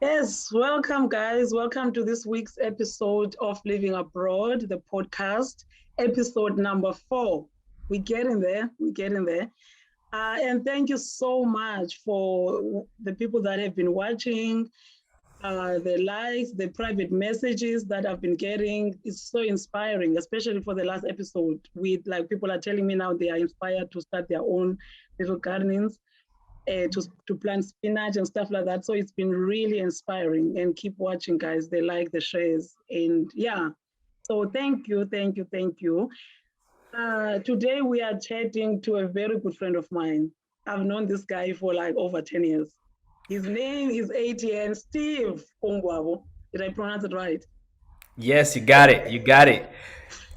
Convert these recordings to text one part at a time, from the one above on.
Yes, welcome, guys. Welcome to this week's episode of Living Abroad, the podcast, episode number 4. We're getting there. We're getting there. And thank you so much for the people that have been watching, the likes, the private messages that I've been getting. It's so inspiring, especially for the last episode. With like people are telling me now they are inspired to start their own little gardenings to plant spinach and stuff like that. So it's been really inspiring. And keep watching, guys. They like the shares. And yeah, so thank you, thank you, thank you. Today we are chatting to a very good friend of mine. I've known this guy for like over 10 years. His name is Etienne Kubwabo. Did I pronounce it right? Yes, you got it. You got it.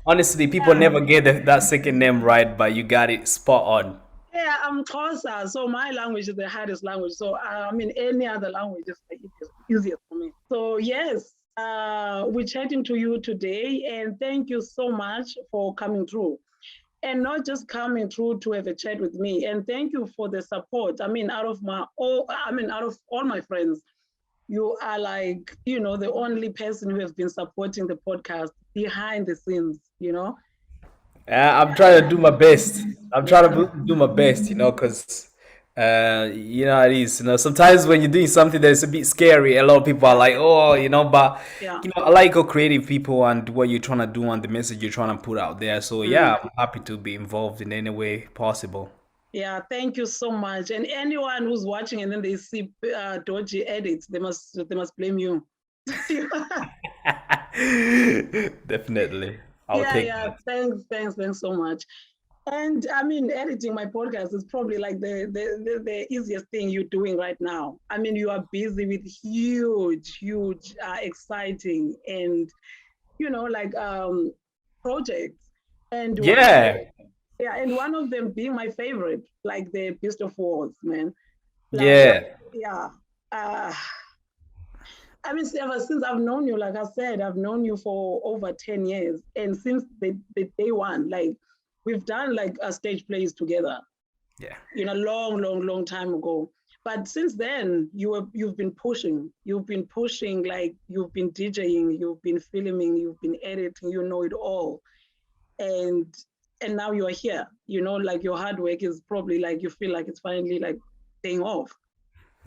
Honestly, people Yeah. never get that second name right, but you got it spot on. Yeah, I'm Xhosa, so my language is the hardest language. So I mean, any other language is like easier for me. So yes, we're chatting to you today, and thank you so much for coming through, and not just coming through to have a chat with me. And thank you for the support. I mean, out of all my friends, you are like, the only person who has been supporting the podcast behind the scenes. I'm trying to do my best. I'm trying Yeah, to do my best, because it is. Sometimes when you're doing something that's a bit scary, a lot of people are like, oh, but yeah. I like how creative people and what you're trying to do and the message you're trying to put out there. So Mm. yeah, I'm happy to be involved in any way possible. Yeah, thank you so much. And anyone who's watching and then they see dodgy edits, they must blame you. Definitely, I'll Yeah, take yeah. that. Thanks so much. And I mean, editing my podcast is probably like the easiest thing you're doing right now. I mean, you are busy with huge, exciting, and like projects. And Yeah, one of them being my favorite, like the Beast of Wars, man. Like, yeah. yeah. Uh, I mean, ever since I've known you, like I said, I've known you for over 10 years. And since the day one, like we've done like a stage plays together, Yeah. long time ago. But since then, you've been pushing. You've been pushing, like you've been DJing, you've been filming, you've been editing, you know it all. And now you are here. Like your hard work is probably like you feel like it's finally like paying off.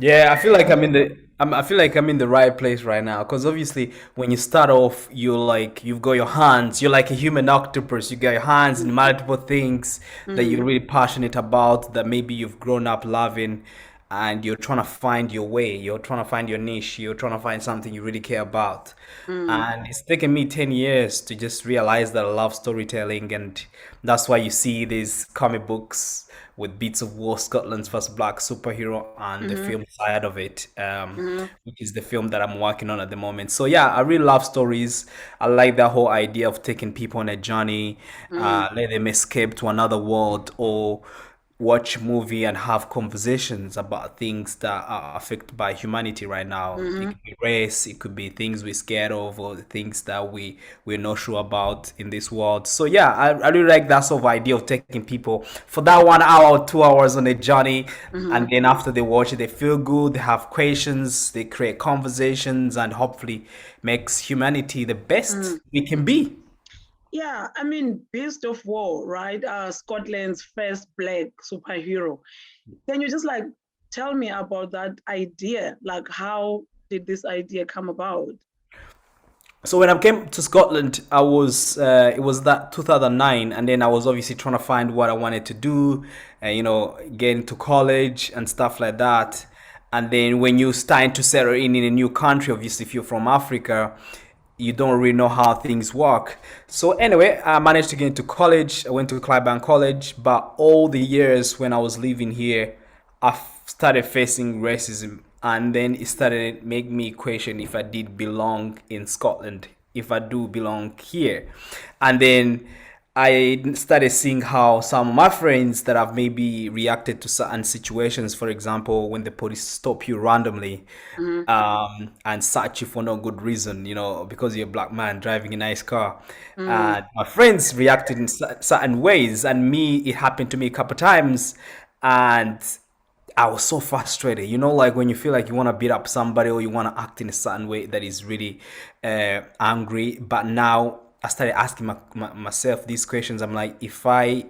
Yeah, I feel like I'm in the right place right now because obviously when you start off, you've got your hands. You're like a human octopus. You got your hands in multiple things that you're Mm, really passionate about, that maybe you've grown up loving, and you're trying to find your way. You're trying to find your niche. You're trying to find something you really care about. mm, And it's taken me 10 years to just realize that I love storytelling, and that's why you see these comic books with Beats of War, Scotland's first black superhero, and the mm-hmm, film side of it, mm-hmm, which is the film that I'm working on at the moment. So yeah, I really love stories. I like that whole idea of taking people on a journey, mm, let them escape to another world, or watch a movie and have conversations about things that are affected by humanity right now. It mm-hmm. could be race, it could be things we're scared of, or things that we're not sure about in this world. So yeah, I really like that sort of idea of taking people for that 1 hour or 2 hours on a journey, Mm-hmm. and then after they watch it, they feel good, they have questions, they create conversations, and hopefully makes humanity the best Mm. we can be. Yeah, I mean, Beast of War, right? Scotland's first black superhero. Can you just like tell me about that idea? Like, how did this idea come about? So when I came to Scotland, it was that 2009, and then I was obviously trying to find what I wanted to do, get into college and stuff like that. And then when you starting to settle in a new country, obviously if you're from Africa, you don't really know how things work. So anyway, I managed to get into college. I went to Clydebank College, but all the years when I was living here, I started facing racism, and then it started make me question if I did belong in Scotland, if I do belong here. And then I started seeing how some of my friends that have maybe reacted to certain situations, for example, when the police stop you randomly, Mm-hmm. and search you for no good reason, because you're a black man driving a nice car. Mm, My friends reacted in certain ways, and me, it happened to me a couple times, and I was so frustrated. Like when you feel like you want to beat up somebody or you want to act in a certain way that is really angry. But now I started asking myself these questions. I'm like, if I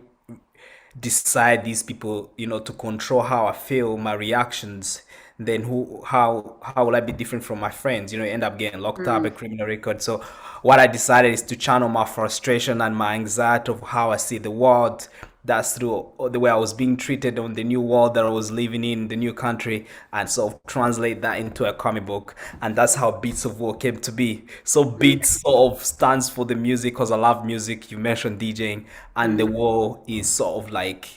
decide these people, to control how I feel, my reactions, then how will I be different from my friends? End up getting locked up, a Mm, criminal record. So what I decided is to channel my frustration and my anxiety of how I see the world. That's through the way I was being treated on the new world that I was living in, the new country, and sort of translate that into a comic book. And that's how Beats of War came to be. So mm, Beats sort of stands for the music because I love music. You mentioned DJing, and the mm, war is sort of like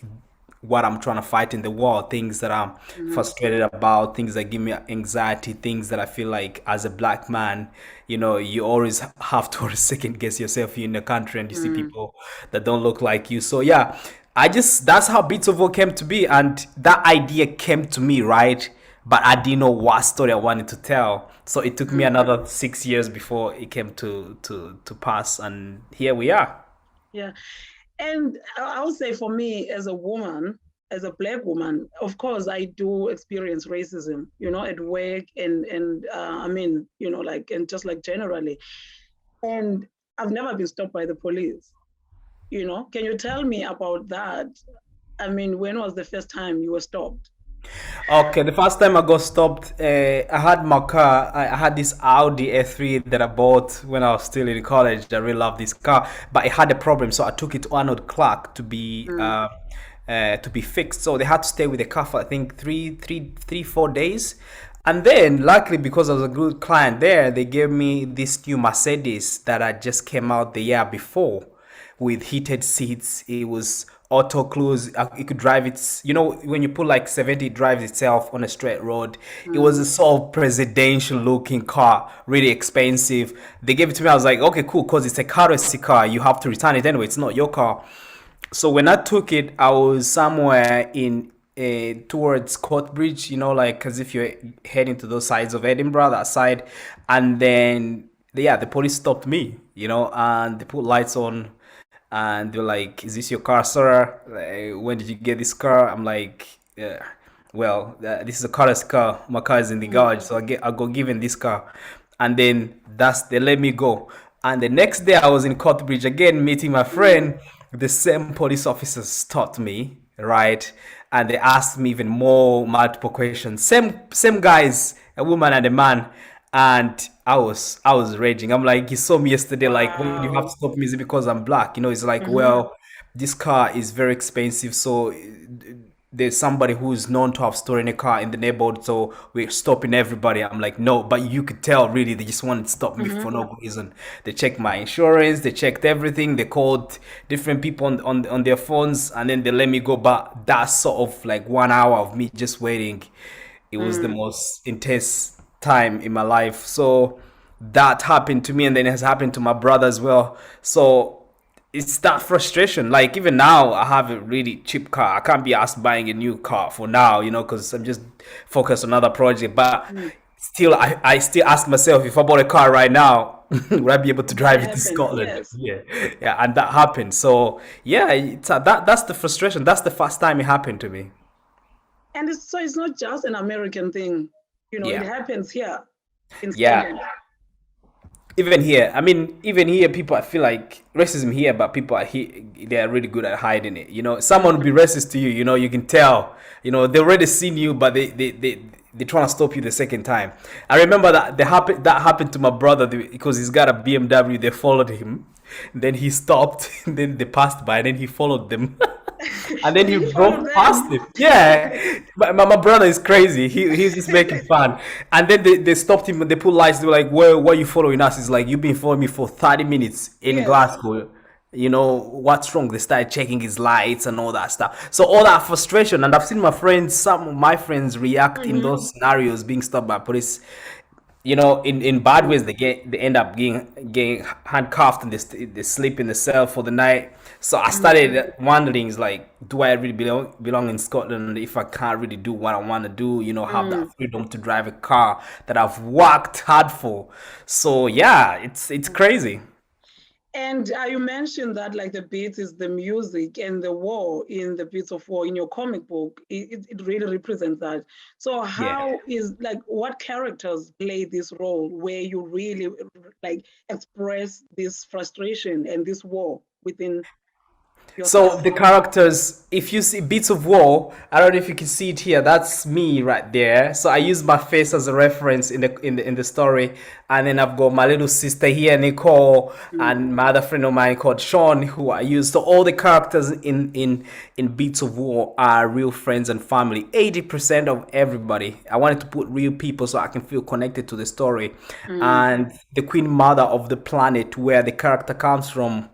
what I'm trying to fight in the war, things that I'm mm, frustrated about, things that give me anxiety, things that I feel like as a black man, you always have to second guess yourself in the country and you see mm, people that don't look like you. So yeah, that's how Beats of War came to be. And that idea came to me, right? But I didn't know what story I wanted to tell. So it took me mm. another 6 years before it came to pass. And here we are. Yeah. And I would say for me as a woman, as a black woman, of course I do experience racism, at work and I mean, like and just like generally. And I've never been stopped by the police. Can you tell me about that? I mean, when was the first time you were stopped? Okay, the first time I got stopped, I had my car. I had this Audi A3 that I bought when I was still in college. I really love this car, but it had a problem, so I took it to Arnold Clark Mm, to be fixed. So they had to stay with the car for I think 4 days. And then, luckily, because I was a good client there, they gave me this new Mercedes that I just came out the year before with heated seats. It was auto cruise. You could drive it. When you put like 70, it drives itself on a straight road. It was a mm, sort of presidential looking car, really expensive. They gave it to me. I was like, okay, cool, because it's a courtesy car. You have to return it anyway. It's not your car. So when I took it, I was somewhere in towards Courtbridge, like as if you're heading to those sides of Edinburgh, that side. And then, yeah, the police stopped me, and they put lights on and they're like, "Is this your car, sir? When did you get this car?" I'm like, "Yeah, well, this is a carless car. My car is in the mm, garage, so I got given this car." And then they let me go. And the next day I was in Courtbridge again meeting my mm, friend. The same police officers stopped me, right? And they asked me even more multiple questions. Same guys, a woman and a man. And I was raging. I'm like, he saw me yesterday. Like, why do you have to wow. stop me? Is it because I'm black? It's like, Mm-hmm, well, this car is very expensive, so there's somebody who's known to have stolen a car in the neighborhood, so we're stopping everybody. I'm like, no, but you could tell really they just wanted to stop me mm-hmm, for no reason. They checked my insurance, they checked everything, they called different people on their phones, and then they let me go. But that's sort of like 1 hour of me just waiting. It was the mm, most intense time in my life. So that happened to me, and then it has happened to my brother as well. So it's that frustration. Like even now, I have a really cheap car. I can't be asked buying a new car for now, because I'm just focused on other project. But mm. still, I still ask myself if I bought a car right now, would I be able to Would that drive it to happen? Scotland? Yes. Yeah, yeah, and that happened. So yeah, that's the frustration. That's the first time it happened to me. And it's not just an American thing. It Yeah, happens here in yeah. Scotland. Even here, I mean, even here, people, I feel like racism here, but people are here, they are really good at hiding it. Someone will be Mm, racist to you, you can tell. They already seen you, but they trying to stop you the second time. I remember that happened to my brother because he's got a BMW. They followed him, then he stopped, and then they passed by, and then he followed them. And then did he he follow drove past them? him. Yeah, my brother is crazy. He's just making fun. And then they stopped him and they put lights. They were like, why are you following us?" He's like, "You've been following me for 30 minutes in Yes. Glasgow. What's wrong?" They started checking his lights and all that stuff. So all that frustration, and I've seen some of my friends react in Mm-hmm. those scenarios, being stopped by police, in bad ways. They end up getting handcuffed and they sleep in the cell for the night. So I Mm-hmm. started wondering, is like, do I really belong in Scotland if I can't really do what I want to do? Have that Mm. freedom to drive a car that I've worked hard for. So yeah, it's crazy. And you mentioned that like the beats is the music and the war in the beats of war in your comic book. It really represents that. So Yeah. how is like what characters play this role where you really like express this frustration and this war within So yourself? the characters, if you see Beats of War, I don't know if you can see it here. That's me right there. So I use my face as a reference in the story, and then I've got my little sister here, Nicole, Mm, and my other friend of mine called Sean, who I use. So all the characters in Beats of War are real friends and family. 80% of everybody. I wanted to put real people so I can feel connected to the story, mm, and the Queen Mother of the planet where the character comes from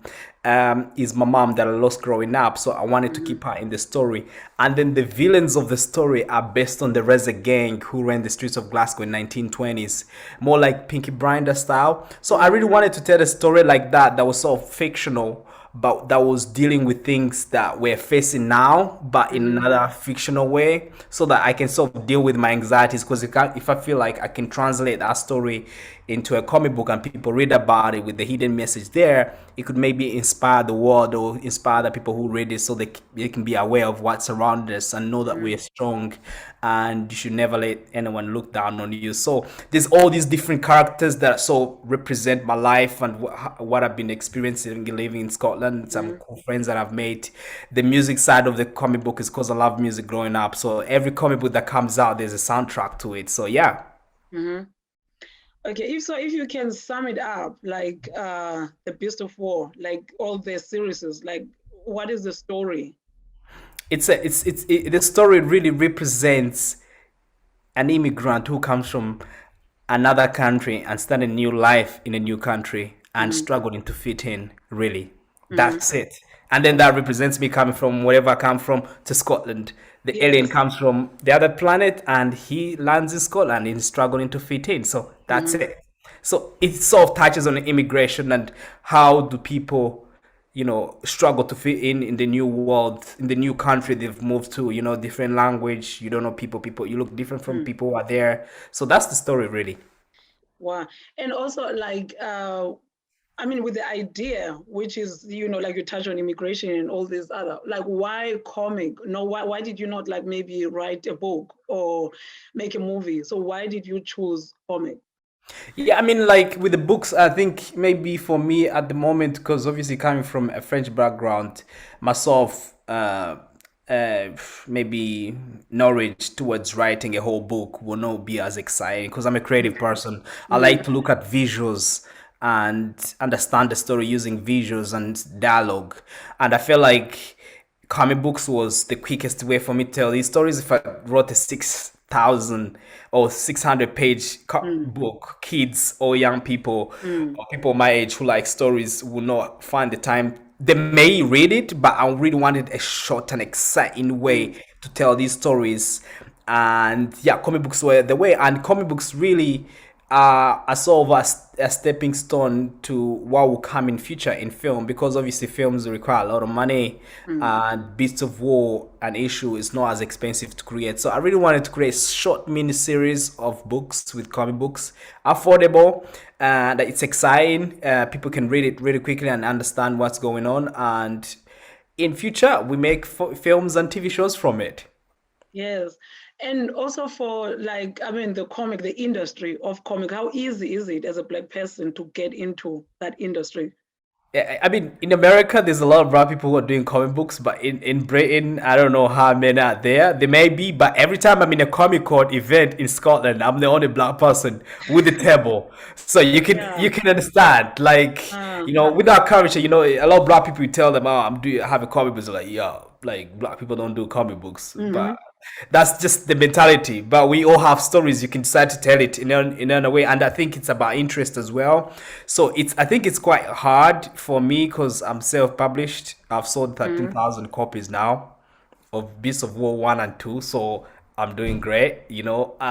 is my mom that I lost growing up. So I wanted to mm, keep her in the story. And then the villains of the story are based on the Reza gang who ran the streets of Glasgow in 1920s, more like Pinky Blinder style. So I really mm, wanted to tell a story like that that was sort of fictional, but that was dealing with things that we're facing now, but in mm, another fictional way, so that I can sort of deal with my anxieties. Because if I feel like I can translate that story into a comic book and people read about it with the hidden message there, it could maybe inspire the world or inspire the people who read it so they can be aware of what's around us and know that mm, we're strong and you should never let anyone look down on you. So there's all these different characters that so represent my life and what I've been experiencing living in Scotland. Some mm, cool friends that I've made. The music side of the comic book is because I love music growing up. So every comic book that comes out, there's a soundtrack to it. So yeah. mm. Okay, if so, if you can sum it up, like the Beast of War, like all the series, like what is the story? The story really represents an immigrant who comes from another country and start a new life in a new country and Mm, struggling to fit in, really. mm, That's it. And then that represents me coming from wherever I come from to Scotland. The alien yes. comes from the other planet and he lands in Scotland and he's struggling to fit in. So that's Mm, it. So it sort of touches on immigration and how do people, struggle to fit in the new world, in the new country they've moved to, different language, you don't know people, you look different from mm. people who are there. So that's the story, really. Wow. And also like I mean with the idea, which is, like you touch on immigration and all these other, like why comic? No, why did you not like maybe write a book or make a movie? So why did you choose comic? Yeah, I mean, like with the books, I think maybe for me at the moment, because obviously coming from a French background, myself, maybe knowledge towards writing a whole book will not be as exciting because I'm a creative person. I Mm, like to look at visuals and understand the story using visuals and dialogue. And I feel like comic books was the quickest way for me to tell these stories. If I wrote a 6,000 or 600 page mm, book, kids or young people mm, or people my age who like stories will not find the time. They may read it, but I really wanted a short and exciting mm. way to tell these stories. And yeah, comic books were the way. And comic books really are sort of a stepping stone to what will come in future in film, because obviously films require a lot of money Mm. and Beasts of War and issue is not as expensive to create. So I really wanted to create short mini series of books with comic books, affordable, that it's exciting. People can read it really quickly and understand what's going on. And in future, we make films and TV shows from it. Yes. And also for like, I mean, the comic, the industry of comic, how easy is it as a Black person to get into that industry? Yeah, I mean, in America, there's a lot of brown people who are doing comic books, but in Britain, I don't know how many are there. There may be, but every time I'm in a Comic Con event in Scotland, I'm the only black person with the table. So you can Yeah. you can understand, like, Uh, with our culture, a lot of black people you tell them, oh, I have a comic book, so like, yeah, like black people don't do comic books, but mm-hmm. that's just the mentality. But we all have stories. You can decide to tell it in a way, and I think it's about interest as well. So I think it's quite hard for me because I'm self-published. I've sold Mm-hmm. 13,000 copies now of Beasts of War 1 and 2. So I'm doing great.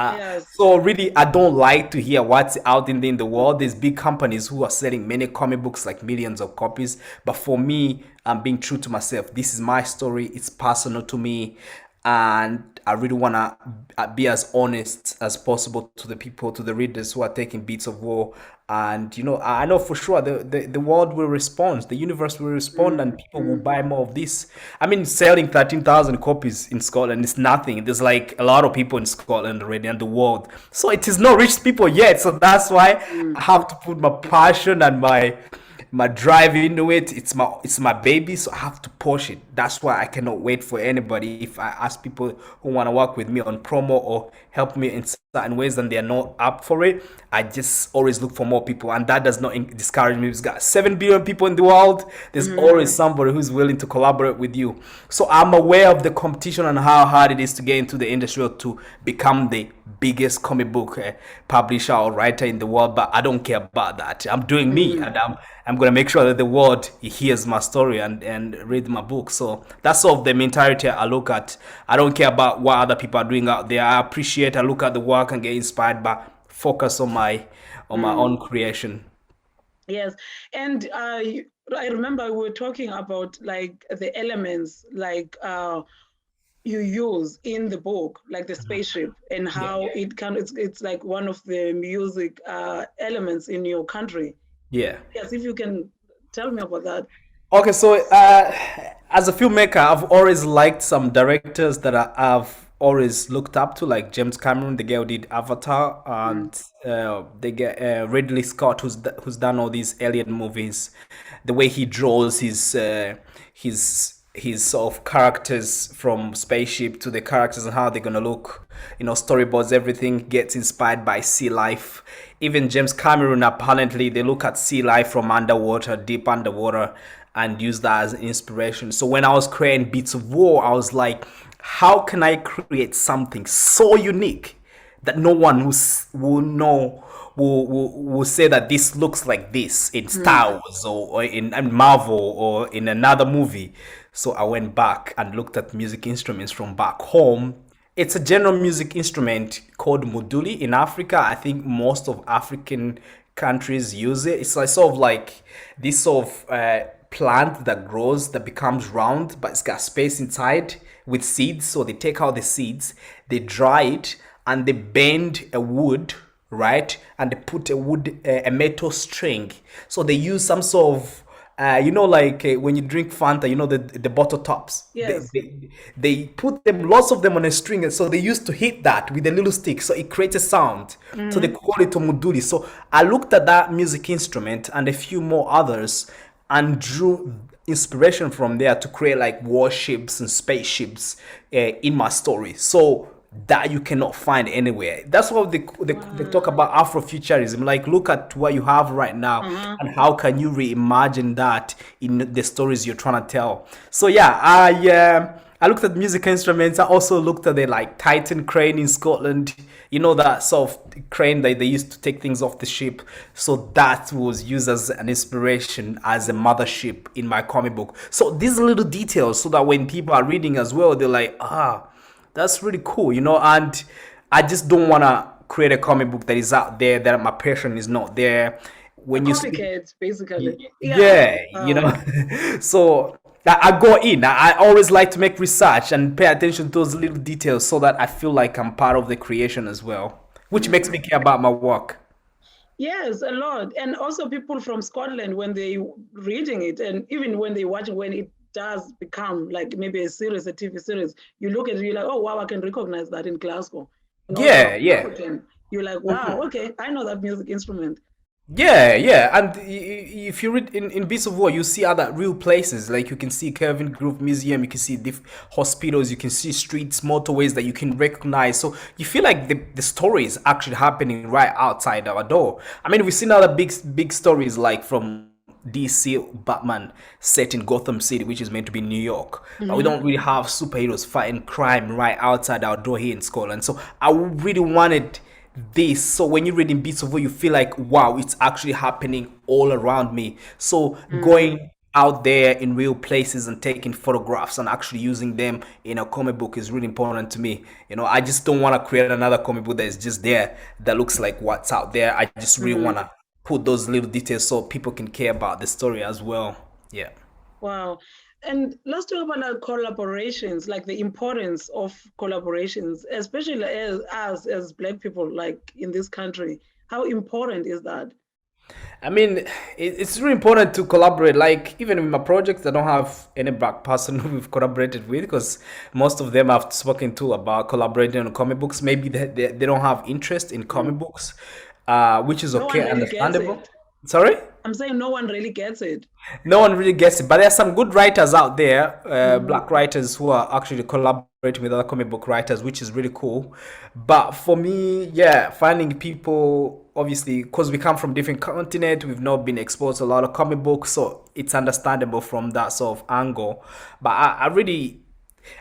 Yes. So really, I don't like to hear what's out in the world. There's big companies who are selling many comic books, like millions of copies. But for me, I'm being true to myself. This is my story. It's personal to me. and I really want to be as honest as possible to the people, to the readers who are taking Beats of War. And I know for sure the world will respond, the universe will respond, and people will Mm-hmm. buy more of this. I mean, selling 13,000 copies in Scotland is nothing. There's like a lot of people in Scotland already and the world. So it is not reached people yet. So that's why I have to put my passion and my drive into it. It's my baby, so I have to push it. That's why I cannot wait for anybody. If I ask people who want to work with me on promo or help me in certain ways and they're not up for it, I just always look for more people, and that does not discourage me. We've got 7 billion people in the world. There's always somebody who's willing to collaborate with you. So I'm aware of the competition and how hard it is to get into the industry or to become the biggest comic book publisher or writer in the world, but I don't care about that. I'm doing me, and I'm gonna make sure that the world hears my story and read my book. So that's sort of the mentality I look at. I don't care about what other people are doing out there. I appreciate. I look at the work and get inspired, but focus on my own creation. Yes, and I remember we were talking about like the elements like you use in the book, like the spaceship, and Yeah, how it's like one of the music elements in your country. yeah. Yes, if you can tell me about that. Okay, so as a filmmaker, I've always liked some directors that I've always looked up to, like James Cameron, the guy who did Avatar, Mm. and they get Ridley Scott, who's done all these alien movies. The way he draws his sort of characters from spaceship to the characters and how they're gonna look, storyboards, everything gets inspired by sea life. Even James Cameron, apparently they look at sea life from underwater, deep underwater, and use that as inspiration. So when I was creating Beats of War, I was like, how can I create something so unique that no one will know, will say that this looks like this in Mm. Star Wars or in Marvel or in another movie. So I went back and looked at music instruments from back home. It's a general music instrument called muduli in Africa. I think most of African countries use it. It's like sort of like this sort of plant that grows that becomes round, but it's got space inside with seeds. So they take out the seeds, they dry it, and they bend a wood, right? And they put a metal string. So they use some sort of like when you drink Fanta, the bottle tops. They, Yes. they they put them, lots of them, on a string, and so they used to hit that with a little stick, so it creates a sound. So they Mm-hmm. call it omuduri. So I looked at that music instrument and a few more others, and drew inspiration from there to create like warships and spaceships in my story. So that you cannot find anywhere. That's what they talk Wow. about Afrofuturism. Like, look at what you have right now, Uh-huh. and how can you reimagine that in the stories you're trying to tell. So yeah, I looked at music instruments. I also looked at the like Titan crane in Scotland. You know that sort of crane that they used to take things off the ship. So that was used as an inspiration as a mothership in my comic book. So these little details, so that when people are reading as well, they're like, that's really cool, and I just don't want to create a comic book that is out there that my passion is not there. A When you speak, copycat, basically. Yeah. yeah, so I go in. I always like to make research and pay attention to those little details so that I feel like I'm part of the creation as well, which makes me care about my work. Yes, a lot. And also people from Scotland, when they reading it, and even when they watch it, when it does become like maybe a series, a TV series, you look at it, you're like, oh wow, I can recognize that in Glasgow. And also Yeah, yeah. African, you're like, wow, okay, I know that music instrument. Yeah, yeah, and if you read in Beasts of War, you see other real places. Like you can see Kelvin Grove Museum, you can see hospitals, you can see streets, motorways that you can recognize. So you feel like the story is actually happening right outside our door. I mean, we've seen other big stories like from DC Batman set in Gotham City, which is meant to be New York. But we Mm-hmm. don't really have superheroes fighting crime right outside our door here in Scotland. So I really wanted this. So when you're reading Beats of War, you feel like, wow, it's actually happening all around me. So Mm. going out there in real places and taking photographs and actually using them in a comic book is really important to me. I just don't want to create another comic book that is just there that looks like what's out there. I just really want Mm. to put those little details so people can care about the story as well. Yeah. Wow. And let's talk about like collaborations, like the importance of collaborations, especially as us as Black people, like in this country. How important is that? I mean, it's really important to collaborate. Like even in my projects, I don't have any black person who we've collaborated with because most of them I've spoken to about collaborating on comic books. Maybe they don't have interest in comic Mm. books, which is No one okay, really gets understandable. it. Sorry? I'm saying no one really gets it. No one really gets it, but there are some good writers out there, Mhm. black writers who are actually collaborating with other comic book writers, which is really cool. But for me, yeah, finding people, obviously, because we come from different continent, we've not been exposed to a lot of comic books, so it's understandable from that sort of angle. But I really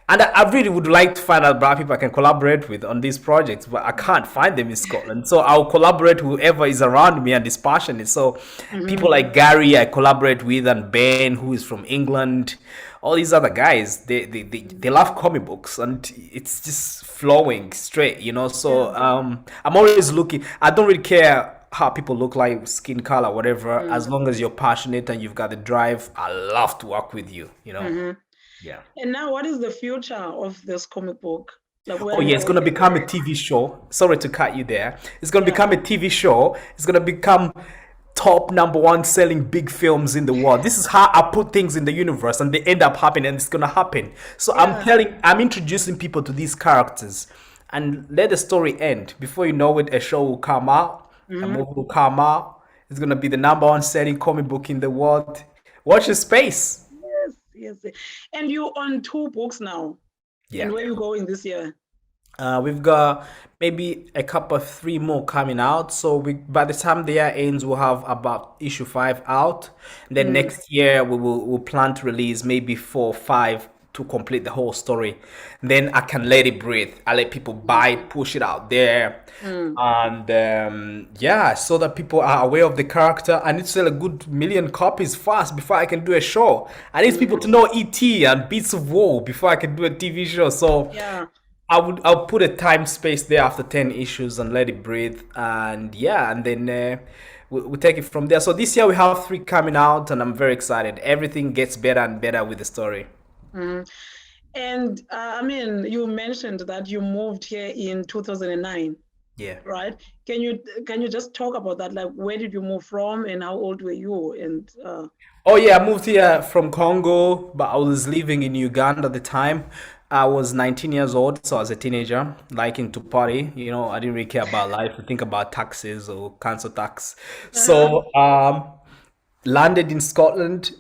and I really would like to find out black people I can collaborate with on these projects, but I can't find them in Scotland. So I'll collaborate with whoever is around me and is passionate. So people Mhm. like Gary, I collaborate with, and Ben, who is from England. All these other guys, they love comic books, and it's just flowing straight, you know. Yeah. So I'm always looking. I don't really care how people look like, skin color, whatever. Mm. As long as you're passionate and you've got the drive, I love to work with you. You know. Mhm. Yeah. And now, what is the future of this comic book? Like, where Oh are you yeah, it's going gonna with it? become a TV show. Sorry to cut you there. It's gonna Yeah. become a TV show. It's gonna become top number one selling big films in the world. This is how I put things in the universe, and they end up happening, and it's gonna happen. So Yeah. I'm introducing people to these characters, and let the story end. Before you know it, a show will come out, a Mhm. movie will come out. It's gonna be the number one selling comic book in the world. Watch your space. Yes, yes. And you on two books now. And Yeah. where you going this year? We've got maybe a couple of three more coming out. So by the time the year ends, we'll have about issue five out. And then Mm. next year we'll plan to release maybe four or five to complete the whole story. Then I can let it breathe. I let people buy, push it out there, Mm. and yeah, so that people are aware of the character. I need to sell a good million copies fast before I can do a show. I need people to know ET and Beats of War before I can do a TV show. So Yeah. I'll put a time space there after 10 issues and let it breathe, and yeah, and then we take it from there. So this year we have three coming out, and I'm very excited. Everything gets better and better with the story. Mm. And I mean, you mentioned that you moved here in 2009, Yeah. right? Can you just talk about that? Like, where did you move from, and how old were you? And Oh yeah, I moved here from Congo, but I was living in Uganda at the time. I was 19 years old, so I was a teenager, liking to party. You know, I didn't really care about life, or think about taxes or council tax. uh-huh. So landed in Scotland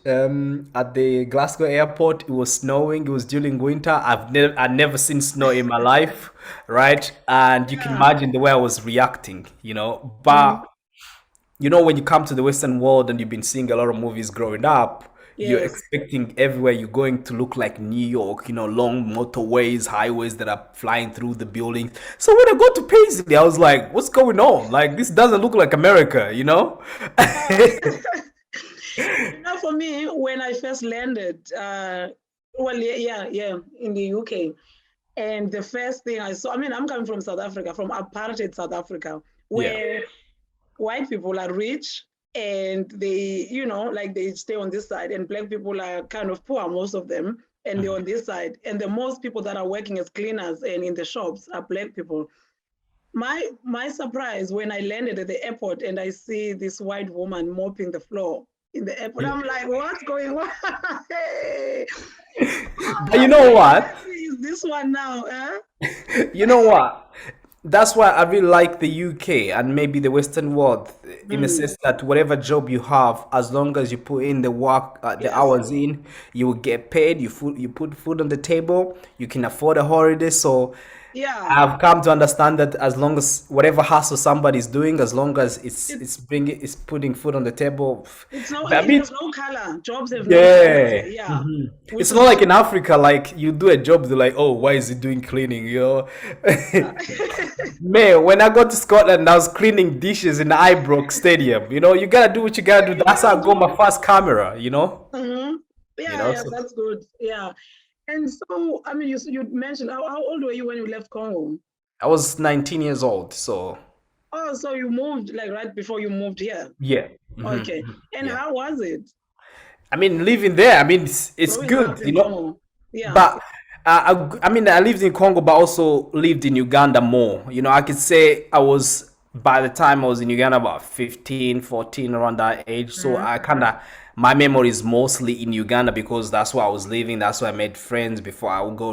at the Glasgow airport. It was snowing. It was during winter. I'd never seen snow in my life, right? And you can Yeah. imagine the way I was reacting, you know. Mhm. But you know, when you come to the Western world and you've been seeing a lot of movies growing up, you're Yes. expecting everywhere you're going to look like New York, you know, long motorways, highways that are flying through the buildings. So when I got to Paisley, I was like, what's going on? Like, this doesn't look like America, you know? Yeah. For me, when I first landed, well, yeah, in the UK, and the first thing I saw, I mean, I'm coming from South Africa, from apartheid South Africa, Yeah. where white people are rich and they, like they stay on this side, and black people are kind of poor, most of them, and they're on this side. And the most people that are working as cleaners and in the shops are black people. My surprise when I landed at the airport and I see this white woman mopping the floor in the airport, I'm like, what's going on? Hey, But you what know what? country is this one now? Huh? You know what? That's why I really like the UK and maybe the Western world in the Mm, sense that whatever job you have, as long as you put in the work, the yes. hours in, you will get paid. You put food on the table. You can afford a holiday. So Yeah. I've come to understand that as long as whatever hustle somebody's doing, as long as It's it's putting food on the table. I it mean, has no color. Jobs have no colors here. yeah. Yeah. It's Which not is like in Africa, like you do a job, they're like, oh, why is he doing cleaning? You know? yeah. Man, when I got to Scotland, I was cleaning dishes in the Ibrox Stadium. You know, you gotta do what you gotta Yeah, do. you That's how gotta I got do. my first camera, you know? Mhm. You Yeah, know, yeah, so that's good. Yeah. And so, I mean, you mentioned how old were you when you left Congo? I was 19 years old, so Oh, so you moved like right before you moved here. yeah. Okay. And Yeah. how was it? I mean, living there, I mean, it's growing good, up in Congo? Yeah. But I mean, I lived in Congo, but also lived in Uganda more. I could say I was, by the time I was in Uganda, about 15, 14, around that age. So Mm, I kind of, my memory is mostly in Uganda because that's where I was living. That's where I made friends before I would go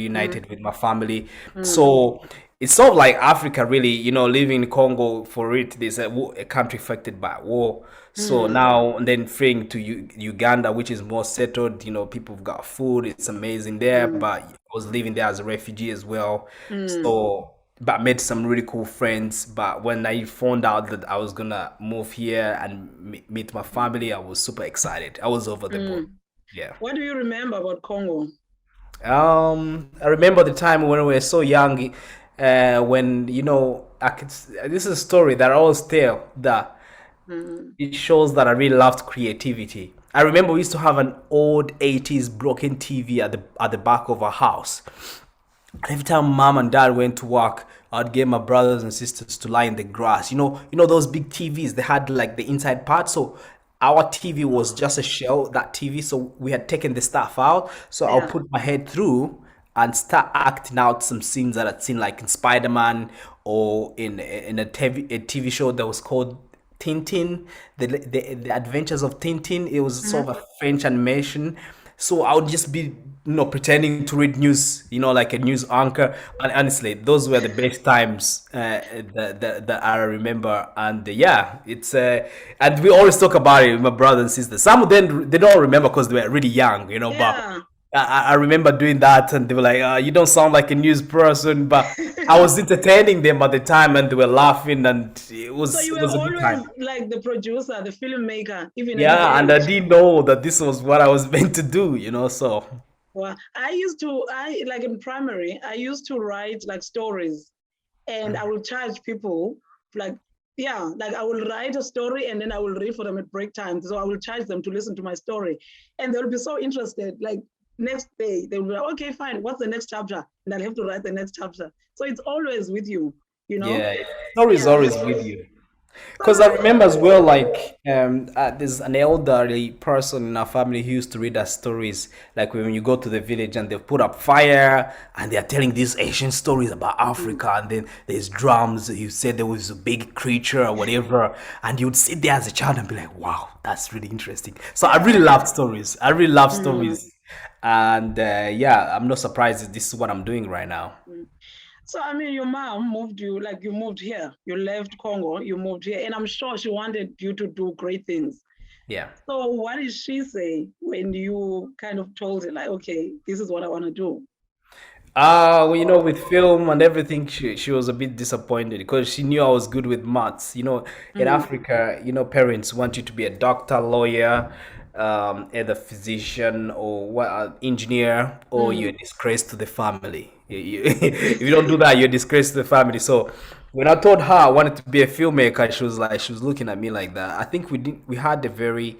mm, reunited with my family. mm, So it's sort of like Africa, really, living in Congo for it. There's a country affected by war. So mm, now and then freeing to Uganda, which is more settled, people have got food, it's amazing there. mm, But I was living there as a refugee as well. mm, So, but made some really cool friends. But when I found out that I was gonna move here and meet my family, I was super excited. I was over the moon. mm. Yeah. What do you remember about Congo? I remember the time when we were so young, when I could. This is a story that I always tell that Mm, it shows that I really loved creativity. I remember we used to have an old 80s broken TV at the back of our house. And every time mom and dad went to work, I'd get my brothers and sisters to lie in the grass. You know those big TVs, they had like the inside part. So our TV was just a shell, that TV. So we had taken the stuff out. So I'll yeah. put my head through and start acting out some scenes that I'd seen like in Spider-Man or in a TV show that was called Tintin, the Adventures of Tintin. It was Mm. sort of a French animation. So I would just be, pretending to read news, like a news anchor. And honestly, those were the best times that I remember. And yeah, and we always talk about it with my brothers and sisters. Some of them they don't remember because they were really young, but Yeah. I remember doing that, and they were like, "You don't sound like a news person," but I was entertaining them at the time, and they were laughing, and it So was you it were was a good time. always like the producer, the filmmaker, even at that Yeah, and I age. didn't know that this was what I was meant to do, so. Well, I like in primary, I used to write like stories and I will charge people like, yeah, like I will write a story and then I will read for them at break time. So I will charge them to listen to my story and they'll be so interested. Like next day, they will be like, okay, fine. What's the next chapter? And I'll have to write the next chapter. So it's always with you, you know? Yeah, story is Yeah. always with you. So Because I remember as well, like, there's an elderly person in our family who used to read us stories. Like when you go to the village and they put up fire and they're telling these ancient stories about mm, Africa, and then there's drums. You said there was a big creature or whatever, and you'd sit there as a child and be like, "Wow, that's really interesting." So I really yeah. loved stories. I really love Mm, stories, and yeah, I'm not surprised that this is what I'm doing right now. mm. So I mean, your mom moved you, like you moved here. You left Congo, you moved here, and I'm sure she wanted you to do great things. Yeah. So what did she say when you kind of told her, like, okay, this is what I want to do? Well, with film and everything, she was a bit disappointed because she knew I was good with maths. In Mm, Africa, parents want you to be a doctor, lawyer, either physician or engineer, or you're a mm. disgrace to the family. If you don't do that, you're a disgrace to the family. So when I told her I wanted to be a filmmaker, she was looking at me like that. I think we had a very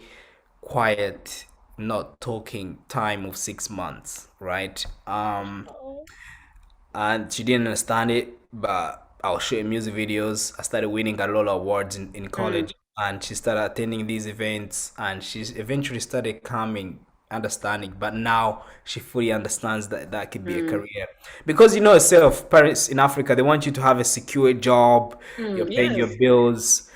quiet, not talking time of 6 months, right? Oh, And she didn't understand it, but I was shooting music videos. I started winning a lot of awards in mm, college, and she started attending these events, and she eventually started coming, understanding. But now she fully understands that that could be a mm, career, because yourself, parents in Africa, they want you to have a secure job, you're paying your yes. bills.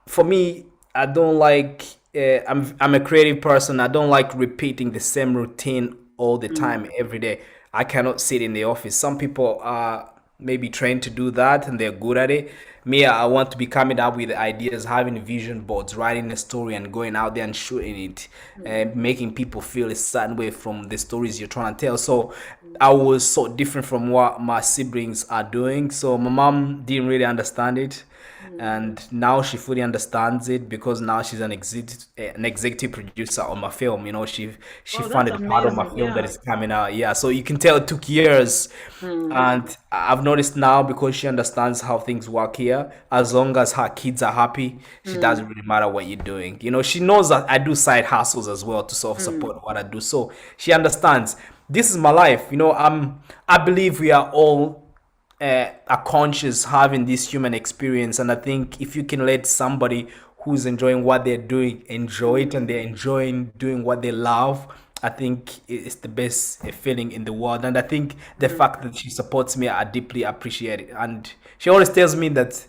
For me, I don't like. I'm a creative person. I don't like repeating the same routine all the Mm, time every day. I cannot sit in the office. Some people are maybe trained to do that and they're good at it. Me, I want to be coming up with ideas, having vision boards, writing a story, and going out there and shooting it, mm, and making people feel a certain way from the stories you're trying to tell. So mm, I was so different from what my siblings are doing. So my mom didn't really understand it, mm. and now she fully understands it because now she's an executive producer on my film. She Oh, that's funded part of my amazing. film that Yeah. is coming out. Yeah, so you can tell it took years, Mm, and I've noticed now, because she understands how things work here. As long as her kids are happy, she mm, doesn't really matter what you're doing. She knows that I do side hustles as well to sort of mm, support what I do. So she understands this is my life. I believe we are all are conscious having this human experience, and I think if you can let somebody who's enjoying what they're doing enjoy it, and they're enjoying doing what they love, I think it's the best feeling in the world. And I think the fact that she supports me, I deeply appreciate it. And she always tells me that,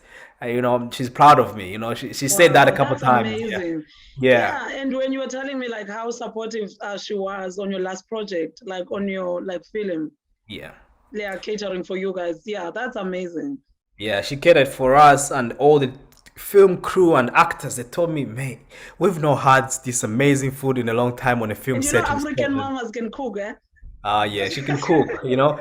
she's proud of me. She said that a Wow, couple that's times. Yeah. amazing. Yeah. Yeah, and when you were telling me like how supportive she was on your last project, like on your like film, Yeah. they are catering for you guys. Yeah, that's amazing. Yeah, she catered for us and all the film crew and actors. They told me, mate, we've not had this amazing food in a long time on a film And you know, set in African Scotland. mamas can cook, eh? Yeah, she can cook.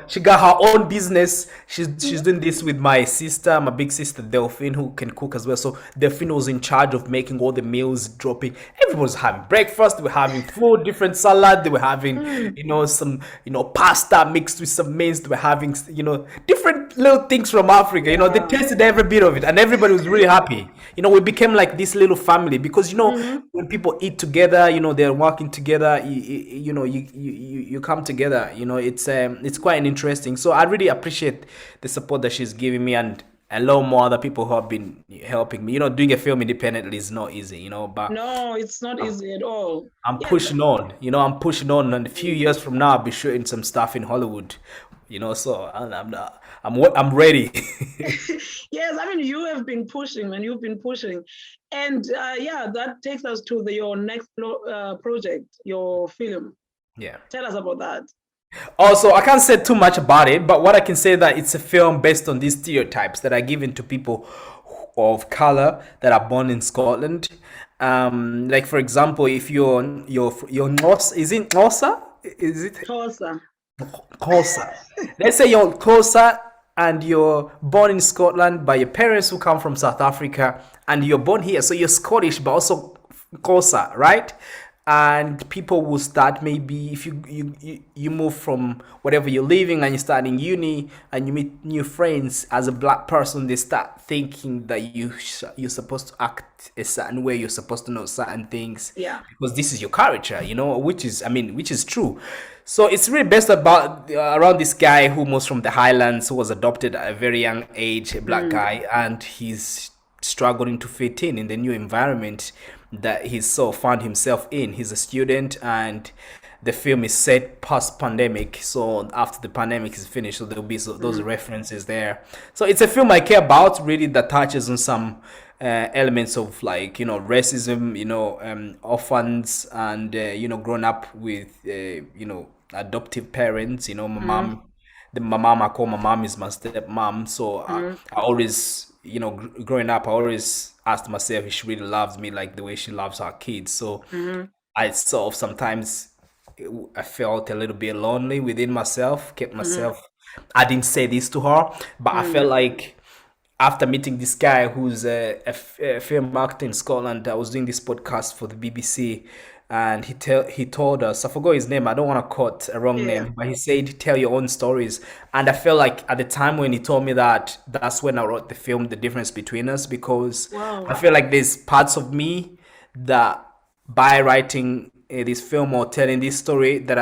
She got her own business. She's doing this with my sister, my big sister Delphine, who can cook as well. So Delphine was in charge of making all the meals, dropping. Everyone was having breakfast. They were having food, different salad. They were having, some, pasta mixed with some mains. They were having, different little things from Africa. They Yeah. tasted every bit of it, and everybody was really happy. We became like this little family because when people eat together, they're working together. You come together. It's quite interesting. So I really appreciate the support that she's giving me, and a lot more other people who have been helping me. Doing a film independently is not easy. But No, it's not easy at all. I'm Yeah. pushing on. I'm pushing on, and a few years from now, I'll be shooting some stuff in Hollywood. So I'm ready. Yes, I mean you have been pushing and you've been pushing, and yeah, that takes us to your next project, your film. Yeah. Tell us about that. Also, I can't say too much about it, but what I can say that it's a film based on these stereotypes that are given to people of color that are born in Scotland. Like for example, if you're Norse, is it Norsa? Is it Tulsa. Xhosa? Let's say you're Xhosa and you're born in Scotland by your parents who come from South Africa, and you're born here, so you're Scottish but also Xhosa, right? And people will start, maybe if you move from whatever you're living and you start in uni and you meet new friends as a black person, they start thinking that you're supposed to act a certain way, you're supposed to know certain things, Yeah. because this is your culture, which is true. So it's really based about around this guy who moves from the Highlands, who was adopted at a very young age, a black guy, and he's struggling to fit in the new environment that he so found himself in. He's a student, and the film is set post pandemic, so after the pandemic is finished, so there'll be those references there. So it's a film I care about, really, that touches on some elements of, like, racism, orphans, and growing up with adoptive parents. My mom, I call my mom is my stepmom. So I always, growing up, I always asked myself if she really loves me like the way she loves her kids. So I sort of sometimes, I felt a little bit lonely within myself, kept myself. I didn't say this to her, but I felt like after meeting this guy who's a film actor in Scotland, I was doing this podcast for the BBC, and he told us, I forgot his name. I don't want to quote a wrong Yeah. name, but he said, "Tell your own stories." And I felt like at the time when he told me that, that's when I wrote the film, The Difference Between Us, because Wow. I feel like there's parts of me that, by writing this film or telling this story, that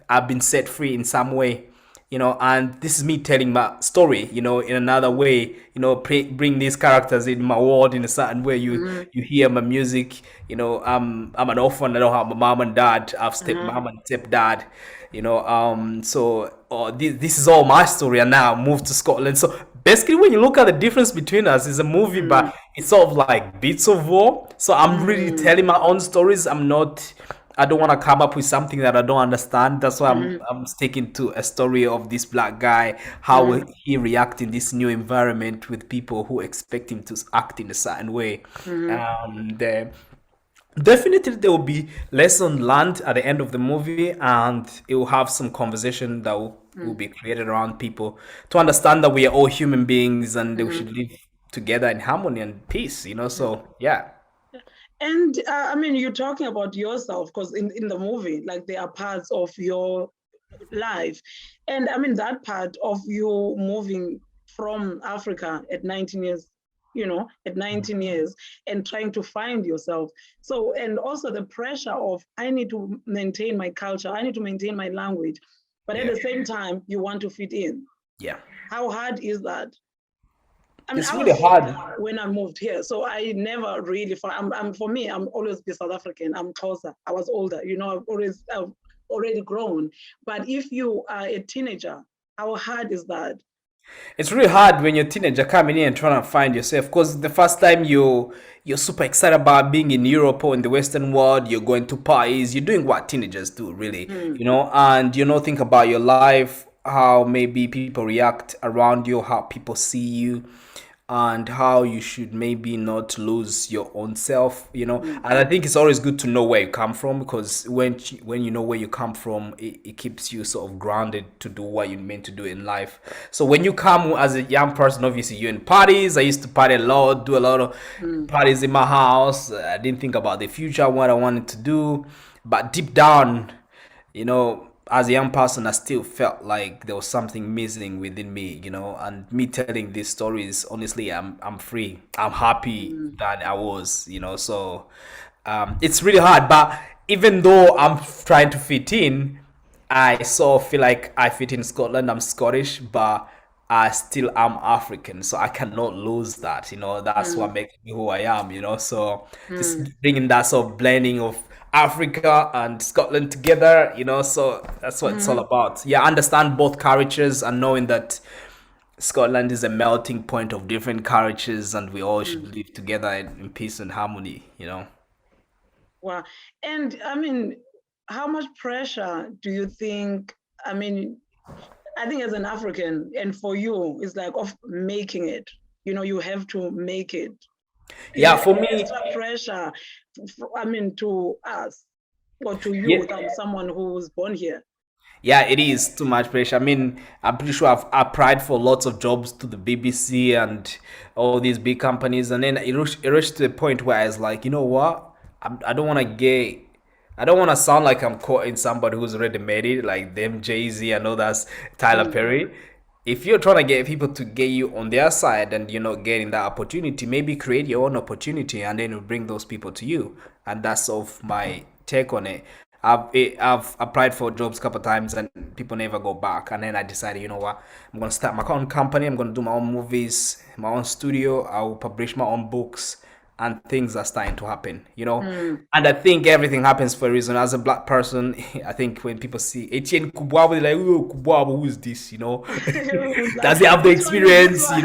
I've been set free in some way. And this is me telling my story, in another way, bring these characters in my world in a certain way. You hear my music, I'm an orphan, I don't have a mom and dad, I have stepmom and stepdad, so this is all my story, and now I moved to Scotland. So basically, when you look at the difference between us, it's a movie, but it's sort of like bits of war. So I'm really telling my own stories. I don't want to come up with something that I don't understand. That's why I'm sticking to a story of this black guy, how will he react in this new environment with people who expect him to act in a certain way. And definitely there will be lesson learned at the end of the movie, and it will have some conversation that will be created around people to understand that we are all human beings, and we should live together in harmony and peace. So yeah. And I mean, you're talking about yourself because in the movie, like there are parts of your life. And I mean, that part of you moving from Africa at 19 years, at 19 years and trying to find yourself. So, and also the pressure of, I need to maintain my culture, I need to maintain my language, but at Yeah. the same time, you want to fit in. Yeah. How hard is that? I mean, It's I really was hard. younger when I moved here, so I never really. For me, I'm always be South African. I'm closer. I was older. I've already grown. But if you are a teenager, how hard is that? It's really hard when you're a teenager coming in and trying to find yourself, because the first time you're super excited about being in Europe or in the Western world, you're going to parties, you're doing what teenagers do, really, Mm, and you know, think about your life, how maybe people react around you, how people see you, and how you should maybe not lose your own self, mm, and I think it's always good to know where you come from, because when you know where you come from, it keeps you sort of grounded to do what you're meant to do in life. So when you come as a young person, obviously you're in parties. I used to party a lot, do a lot of mm, parties in my house. I didn't think about the future, what I wanted to do, but deep down, as a young person, I still felt like there was something missing within me, and me telling these stories, honestly, I'm free. I'm happy mm, that I was, so it's really hard. But even though I'm trying to fit in, I sort of feel like I fit in Scotland. I'm Scottish, but I still am African, so I cannot lose that. That's what mm, makes me who I am. So just mm, bringing that sort of blending of Africa and Scotland together. So that's what it's all mm, about. Yeah, understand both cultures and knowing that Scotland is a melting point of different cultures, and we all mm. should live together in peace and harmony. Wow. And I mean, how much pressure do you think? I mean, I think as an African, and for you, it's like of making it. You have to make it. Is Yeah, there for me, extra pressure? I mean, to us or to yeah. you, someone who was born here? Yeah, it is too much pressure. I mean, I'm pretty sure I've applied for lots of jobs to the BBC and all these big companies, and then it reached to the point where I was like, you know what? I don't want to get. I don't want to sound like I'm quoting somebody who's already made it, like them Jay-Z. I know that's Tyler Mm, Perry. If you're trying to get people to get you on their side and you're not getting that opportunity, maybe create your own opportunity and then you bring those people to you. And that's sort of my take on it. I've applied for jobs a couple of times and people never go back. And then I decided, you know what, I'm gonna start my own company. I'm gonna do my own movies, my own studio. I'll publish my own books, and things are starting to happen. mm. And I think everything happens for a reason. As a black person, I think when people see Etienne Kubwabo, they're like, "Oh, Kubwabo, who's this?" Like, Does he have the which one is this experience? one?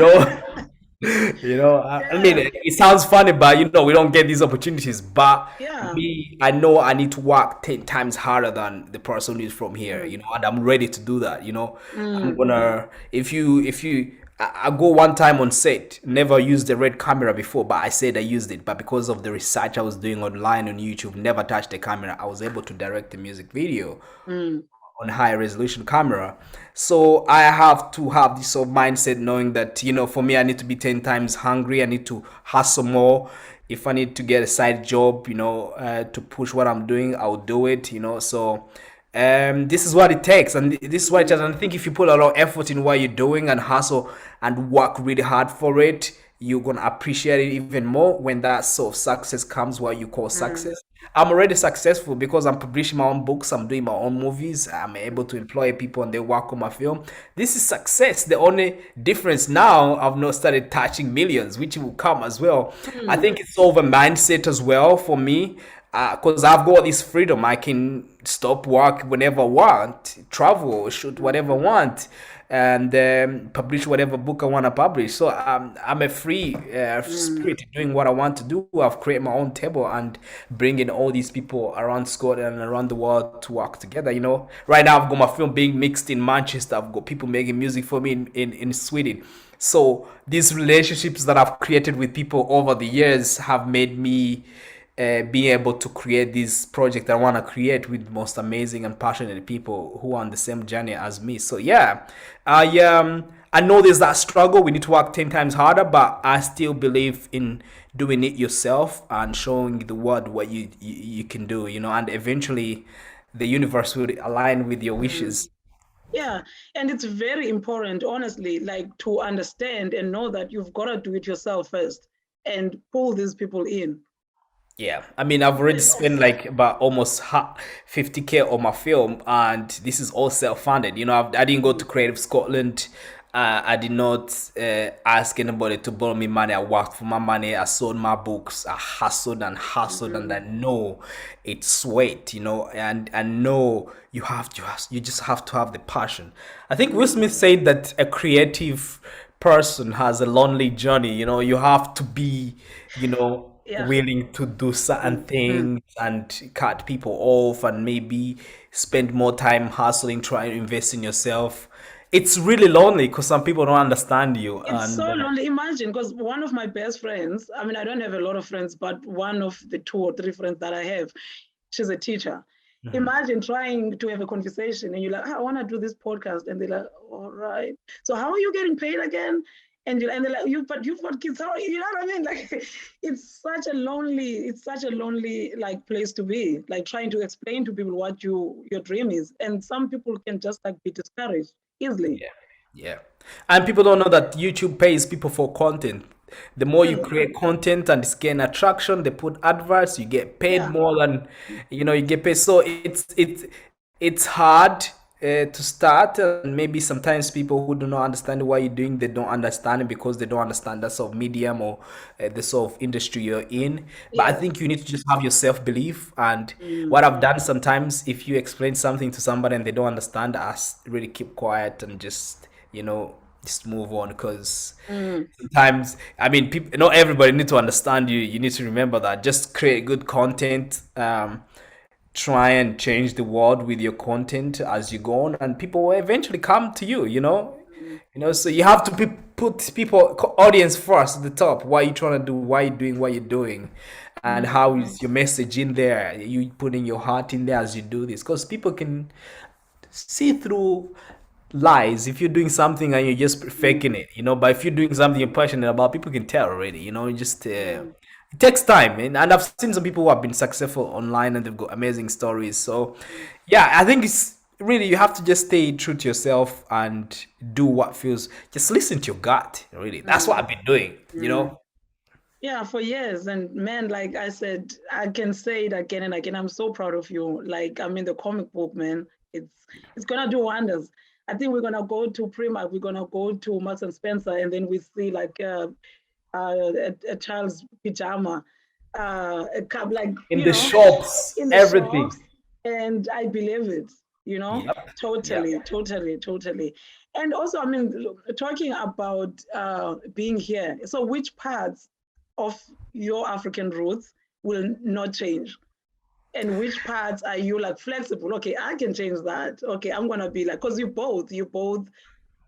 I mean, Yeah, it sounds funny, but we don't get these opportunities. But yeah. me, I know I need to work 10 times harder than the person who's from here. Mm, And I'm ready to do that. I'm mm, gonna if you I go one time on set, never used the red camera before, but I said I used it. But because of the research I was doing online on YouTube, never touched the camera, I was able to direct the music video mm, on high resolution camera. So I have to have this sort of mindset knowing that, for me, I need to be 10 times hungry. I need to hustle more. If I need to get a side job, to push what I'm doing, I'll do it. So this is what it takes, and this is what it is. And I think if you put a lot of effort in what you're doing and hustle and work really hard for it, you're gonna appreciate it even more when that sort of success comes, what you call mm, success. I'm already successful because I'm publishing my own books, I'm doing my own movies, I'm able to employ people and they work on my film. This is success. The only difference now, I've not started touching millions, which will come as well. I mm, think it's over mindset as well for me, because I've got this freedom. I can stop work whenever I want, travel, shoot whatever I want, and publish whatever book I want to publish. So I'm a free mm, spirit doing what I want to do. I've created my own table and bringing all these people around Scotland and around the world to work together. Right now I've got my film being mixed in Manchester. I've got people making music for me in Sweden. So these relationships that I've created with people over the years have made me being able to create this project I want to create with most amazing and passionate people who are on the same journey as me. So yeah, I know there's that struggle. We need to work 10 times harder, but I still believe in doing it yourself and showing the world what you can do. And eventually, the universe will align with your mm. wishes. Yeah, and it's very important, honestly, like to understand and know that you've got to do it yourself first and pull these people in. Yeah, I mean, I've already spent Yes. like about almost 50K on my film, and this is all self-funded. I didn't go to Mm, Creative Scotland. I did not ask anybody to borrow me money. I worked for my money. I sold my books. I hustled, and I Mm. know it's sweat, and I know you just have to have the passion. I think Will Mm. Smith said that a creative person has a lonely journey. You have to be, Yeah. willing to do certain Mm. Mm. things and cut people off and maybe spend more time hustling, trying to invest in yourself. It's really lonely because some people don't understand you. It's And so lonely. Imagine, because one of my best friends, I mean, I don't have a lot of friends, but one of the two or three friends that I have, she's a teacher. Imagine trying to have a conversation and you're like, "Ah, I want to do this podcast." And they're like, all right. So how are you getting paid again? And they're like, but you've got kids. How, you know what I mean? Like, it's such a lonely like place to be, like trying to explain to people what your dream is. And some people can just like be discouraged easily. yeah, yeah. And people don't know that YouTube pays people for content. The more you Mm, create content and it's gain attraction, they put adverts, you get paid yeah. more than you get paid. So it's hard to start, and maybe sometimes people who do not understand what you're doing, they don't understand it because they don't understand that sort of medium or the sort of industry you're in. But I Yes. think you need to just have your self-belief. And Mm, what I've done sometimes, if you explain something to somebody and they don't understand, I really keep quiet and just move on. Because mm, sometimes, I mean, people, not everybody need to understand you. You need to remember that. Just create good content. Try and change the world with your content as you go on, and people will eventually come to you. mm, So you have to put people audience first at the top. What you trying to do? Why you doing what you're doing? And mm, how is your message in there? You putting your heart in there as you do this, because people can see through lies if you're doing something and you're just mm, faking it. But if you're doing something you're passionate about, people can tell already. mm, It takes time, and I've seen some people who have been successful online and they've got amazing stories. So mm, yeah, I think it's really, you have to just stay true to yourself and do what feels, just listen to your gut. Really, that's what mm, I've been doing. mm. Yeah, for years. And man, like I said, I can say it again and again. I'm so proud of you. Like, I mean, the comic book, man, it's gonna do wonders. I think we're gonna go to Primark, we're gonna go to Marks and Spencer, and then we see like a child's pajama, a cup, like In the shops, in the everything. shops, and I believe it. You know, Yep. Yep. totally, totally, totally. And also, I mean, look, talking about being here. So, which parts of your African roots will not change? And which parts are you like flexible? Okay, I can change that. Okay, I'm gonna be like, because you both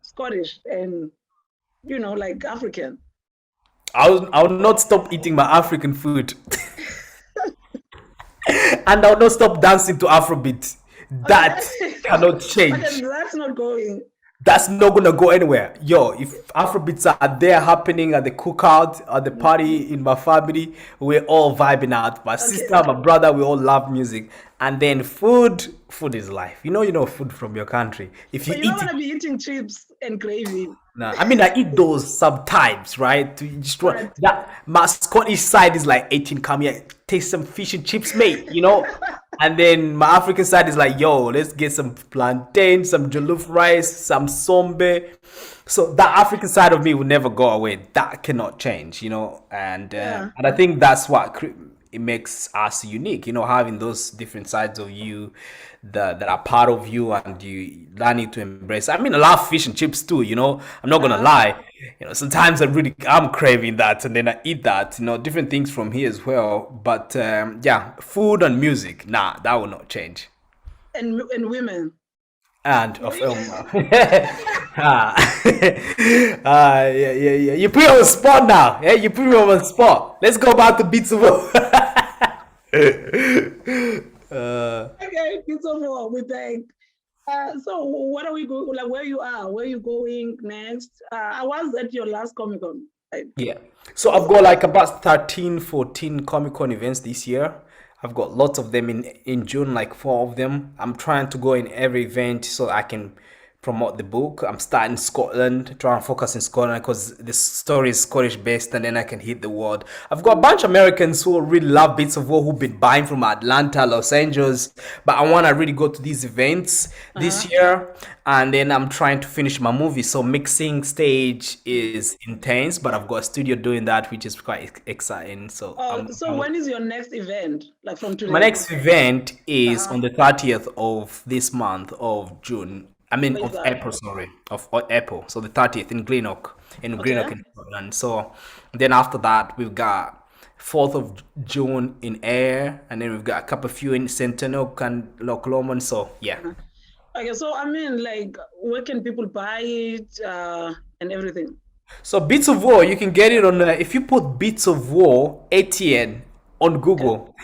Scottish and like African. I will not stop eating my African food, and I'll not stop dancing to Afrobeat. Okay, That cannot okay, change. that's not going. That's not gonna go anywhere. Yo, if Afrobeats are there happening at the cookout, at the party in my family, we're all vibing out. My Okay, sister, my brother, we all love music. And then food is life. You know food from your country. If so you you're not eat it, gonna be eating chips and gravy, nah, I mean, I eat those sometimes, right? To just but that my Scottish side is like 18, come here, taste some fish and chips, mate. And then my African side is like, yo, let's get some plantain, some jollof rice, some sombe. So that African side of me will never go away. That cannot change. yeah. And I think that's what it makes us unique. Having those different sides of you that are part of you, and you learning to embrace. I mean, I love fish and chips too. I'm not gonna Uh, lie. Sometimes I'm craving that, and then I eat that. Different things from here as well. But yeah, food and music, nah, that will not change. and women. And of ah, yeah, yeah, yeah. You put me on the spot now. Yeah, you put me on the spot. Let's go back to beats of war. Okay, it's over. We thank. So what are we going? Like, where you are? Where you going next? I was at your last Comic Con. Like, Yeah. So I've got like about 13, 14 Comic Con events this year. I've got lots of them in June, like four of them. I'm trying to go in every event so I can promote the book. I'm starting Scotland, trying to focus in Scotland because the story is Scottish based, and then I can hit the world. I've got a bunch of Americans who really love Bits of War who've been buying from Atlanta, Los Angeles, but I want to really go to these events Uh-huh. this year, and then I'm trying to finish my movie. So mixing stage Mm. is intense, but I've got a studio doing that, which is quite exciting. So So when is your next event? Like from my today? next event is Uh-huh. on the 30th of this month of June. I mean, Where is of that? April, sorry, of April. So the 30th in Okay. Greenock in Scotland. So then after that, we've got 4th of June in Ayr, and then we've got a couple few in Centennial and Loch Lomond. So yeah. Uh-huh. Okay, so I mean, like, where can people buy it and everything? So Bits of War, you can get it on. If you put Bits of War Etienne on Okay. Google,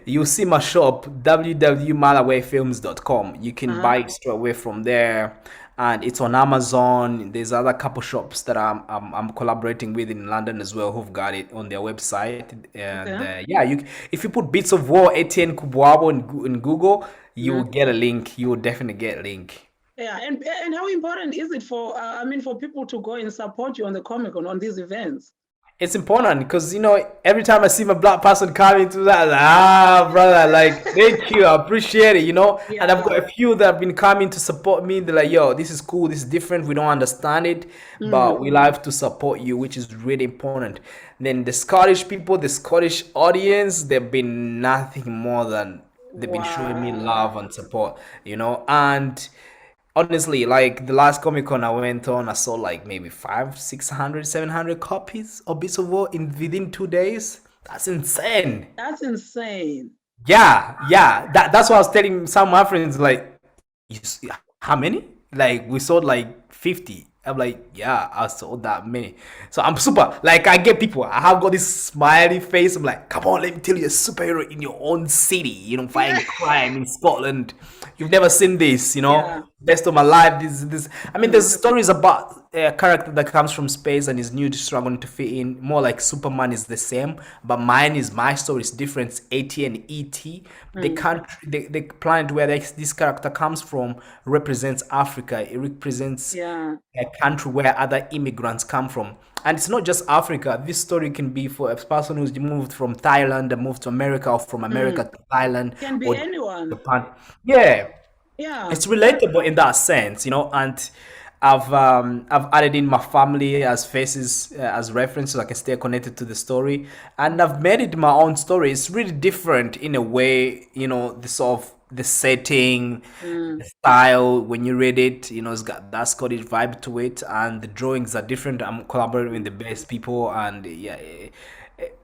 you'll see my shop www.malawayfilms.com. You can Uh-huh. buy it straight away from there, and it's on Amazon. There's other couple shops that I'm collaborating with in London as well who've got it on their website. And Okay. yeah, if you put Bits of War Etienne Kubwabo in Google, you will Mhm. get a link. You will definitely get a link. Yeah, and how important is it for I mean for people to go and support you on the Comic Con on these events? It's important because every time I see my black person coming to that, like, ah, brother, like thank you, I appreciate it, And I've got Yeah. a few that have been coming to support me. They're like, yo, this is cool, this is different. We don't understand it, but Mm. we love to support you, which is really important. Then the Scottish people, the Scottish audience, they've been nothing more than they've been showing me love Wow. and support, and honestly, like the last Comic Con I went on, I saw like maybe 500, 600, 700 copies of Beast of War in within 2 days. That's insane. That's insane. Yeah, yeah. That's what I was telling some of my friends. Like, how many? Like, we sold like 50. I'm like, yeah, I sold that many. So I'm super. Like, I get people. I have got this smiley face. I'm like, come on, let me tell you, a superhero in your own city. Yeah. Fighting crime in Scotland. You've never seen this. Yeah. Best of my life. This. I mean, there's Mm. stories about a character that comes from space and is new to struggling to fit in. More like Superman is the same, but my story is different. It's AT and ET. The Mm. country, the planet where this character comes from represents Africa. It represents Yeah. a country where other immigrants come from. And it's not just Africa. This story can be for a person who's moved from Thailand and moved to America, or from Mm. America to Thailand, Can be or anyone. Japan. Yeah, Yeah. it's relatable in that sense, and I've added in my family as faces, as reference, so I can stay connected to the story, and I've made it my own story. It's really different in a way, the sort of the setting, Mm. the style. When you read it, it's got that Scottish vibe to it, and the drawings are different. I'm collaborating with the best people, and yeah,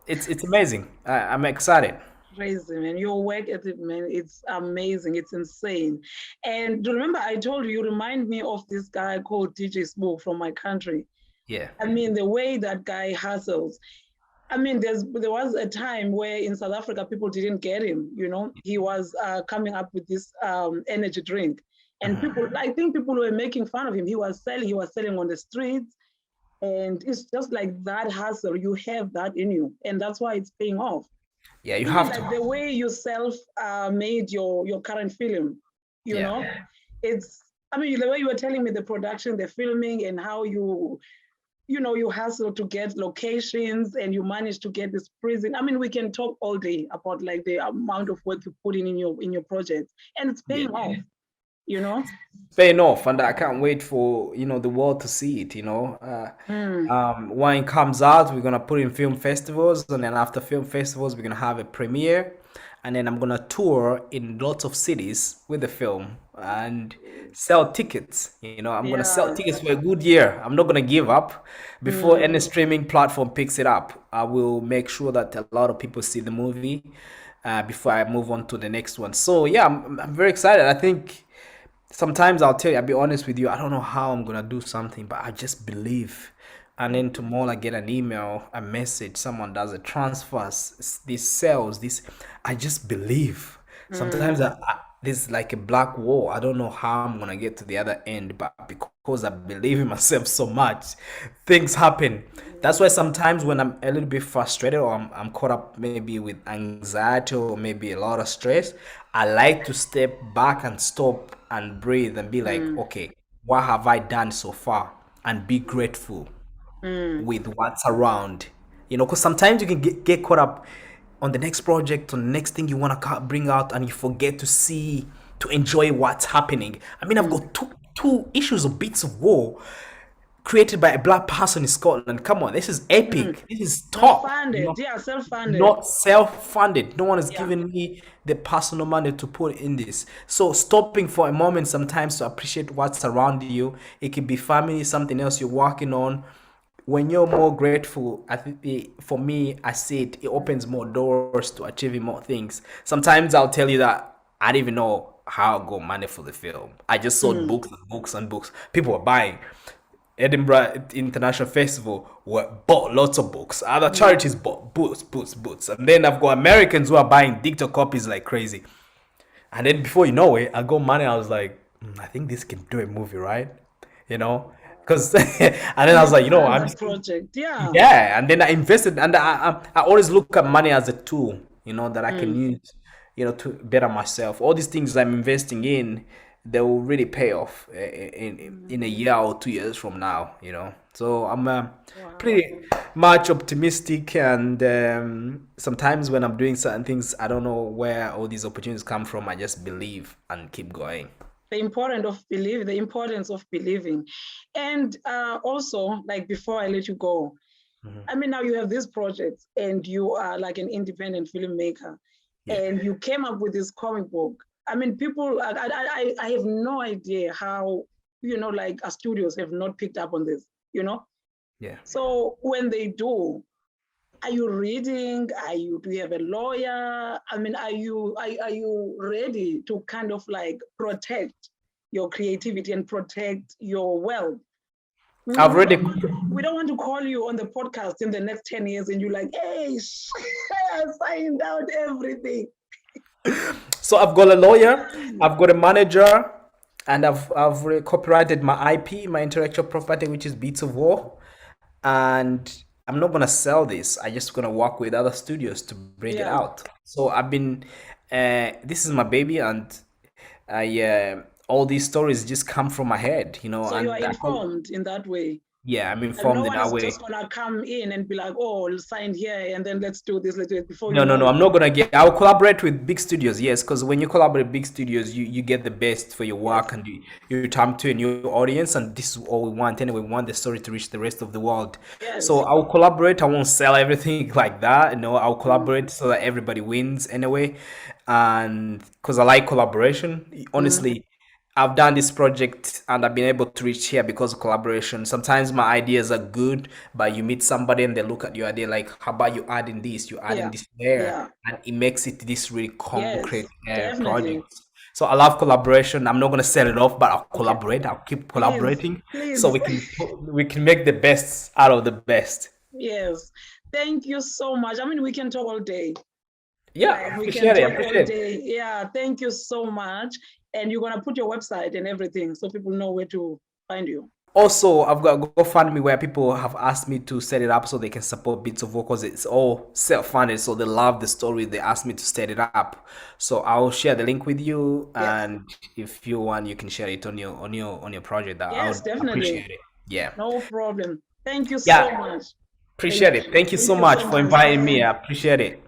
it's amazing. I'm excited. Crazy, man. Your work ethic, man, it's amazing. It's insane. And do you remember I told you, you remind me of this guy called DJ Smoke from my country. Yeah. I mean, the way that guy hustles. I mean, there was a time where in South Africa people didn't get him. He was coming up with this energy drink, and I think people were making fun of him. He was selling on the streets, and it's just like that hustle. You have that in you, and that's why it's paying off. Yeah, you Even have like to. the way you self made your current film, you Yeah. know, it's. I mean, the way you were telling me the production, the filming, and how you hustle to get locations and you manage to get this prison. I mean, we can talk all day about like the amount of work you put in your project, and it's Yeah. paying off. You know. Paying off, and I can't wait for the world to see it. Mm. When it comes out, we're gonna put in film festivals, and then after film festivals, we're gonna have a premiere, and then I'm gonna tour in lots of cities with the film and sell tickets. I'm gonna sell Yeah. tickets for a good year. I'm not gonna give up. Before Mm. any streaming platform picks it up, I will make sure that a lot of people see the movie before I move on to the next one. So yeah, I'm very excited. I think. Sometimes I'll tell you, I'll be honest with you, I don't know how I'm gonna do something, but I just believe. And then tomorrow I get an email, a message, someone does a transfer, this sells, this. I just believe. Sometimes Mm. there's like a black wall. I don't know how I'm gonna get to the other end, but because I believe in myself so much, things happen. That's why sometimes when I'm a little bit frustrated, or I'm caught up maybe with anxiety or maybe a lot of stress, I like to step back and stop and breathe and be like, Mm. okay, what have I done so far, and be grateful Mm, with what's around. Because sometimes you can get caught up on the next project, on the next thing you want to bring out, and you forget to see, to enjoy what's happening. I mean, I've mm. got two issues of Beats of War created by a black person in Scotland. Come on, this is Mm. epic. This is Not top. funded. Yeah, self-funded. Not self-funded. No one has Yeah. given me the personal money to put in this. So stopping for a moment sometimes to appreciate what's around you. It could be family, something else you're working on. When you're more grateful, I think for me, I see it opens more doors to achieving more things. Sometimes I'll tell you that I didn't even know how I got money for the film. I just sold Mm, books and books and books. People were buying. Edinburgh International Festival bought lots of books. Other mm. charities bought books. And then I've got Americans who are buying digital copies like crazy. And then before you know it, I got money. I was like, I think this can do a movie, right? You know, because and then And I was you like, fund I'm the just, project. Yeah. yeah. And then I invested, and I always look at money as a tool, that I can Mm, use, to better myself. All these things I'm investing in, they will really pay off in a mm. year or 2 years from now. So I'm Wow. pretty much optimistic, and sometimes when I'm doing certain things, I don't know where all these opportunities come from. I just believe and keep going. The importance of believing. And also, like before I let you go, I Mhm. mean, now you have these projects and you are like an independent filmmaker Yeah. and you came up with this comic book. I mean, people, I have no idea how, like studios have not picked up on this, you know? Yeah. So when they do, are you reading? Do you have a lawyer? I mean, are you ready to kind of like protect your creativity and protect your wealth? We, I've we already don't want to, we don't want to call you on the podcast in the next 10 years and you're like, hey, I signed out everything. So I've got a lawyer, I've got a manager, and I've copyrighted my IP, my intellectual property, which is Beats of War. And I'm not gonna sell this. I just gonna work with other studios to bring it Yeah. out. So I've been, this is my baby, and I all these stories just come from my head, So you are and informed in that way. yeah, I'm And no informed in one that is way. just gonna come in and be like, oh, sign here and then let's do it before you No, no, know no. it. I'm not gonna get. I'll collaborate with big studios, yes, because when you collaborate with big studios, you get the best for your Yes. work, and you time to a new audience, and this is all we want. Anyway, we want the story to reach the rest of the world. So Yes. I'll collaborate. I won't sell everything like that. I'll Mm, collaborate so that everybody wins anyway, and because I like collaboration. mm, Honestly, I've done this project and I've been able to reach here because of collaboration. Sometimes my ideas are good, but you meet somebody and they look at your idea like, how about you adding this, you adding yeah. this there, Yeah. and it makes it this really Yes. concrete Definitely. project. So I love collaboration. I'm not gonna sell it off, but I'll Okay. collaborate. I'll keep Please. collaborating so Please. we can make the best out of the best. Yes. Thank you so much. I mean, we can talk all day. Yeah, Like we can appreciate it. talk all Appreciate it. day. Yeah. Thank you so much. And you're gonna put your website and everything so people know where to find you. Also, I've got GoFundMe where people have asked me to set it up so they can support Bits of Vocals. It's all self-funded, so they love the story. They asked me to set it up, so I'll share the link with you, Yes. and if you want, you can share it on your project. That I Yes, would definitely. appreciate it. Yeah, No problem. Thank you so yeah, much. Thank appreciate it. you. Thank you Thank so you much so for much. inviting me. Bye. I appreciate it.